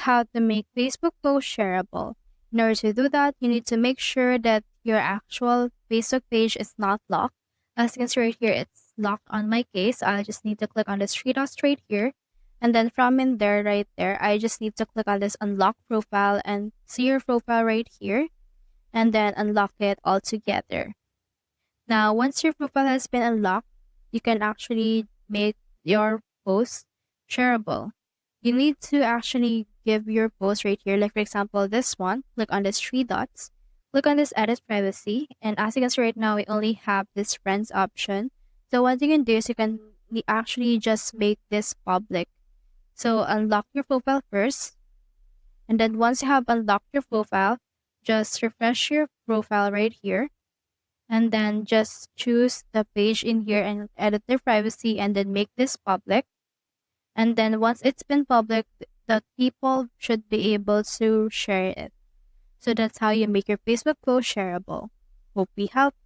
how to make Facebook post shareable. In order to do that, you need to make sure that your actual Facebook page is not locked. As you can see right here, it's locked on my case. I just need to click on this three dots right here. And then from in there, right there, I just need to click on this unlock profile and see your profile right here. And then unlock it all together. Now, once your profile has been unlocked, you can actually make your post shareable. You need to actually give your post right here. Like for example, this one, click on this three dots, click on this edit privacy. And as you can see right now, we only have this friends option. So what you can do is you can actually just make this public. So unlock your profile first. And then once you have unlocked your profile, just refresh your profile right here. And then just choose the page in here and edit their privacy and then make this public. And then once it's been public, the people should be able to share it. So that's how you make your Facebook post shareable. Hope we helped.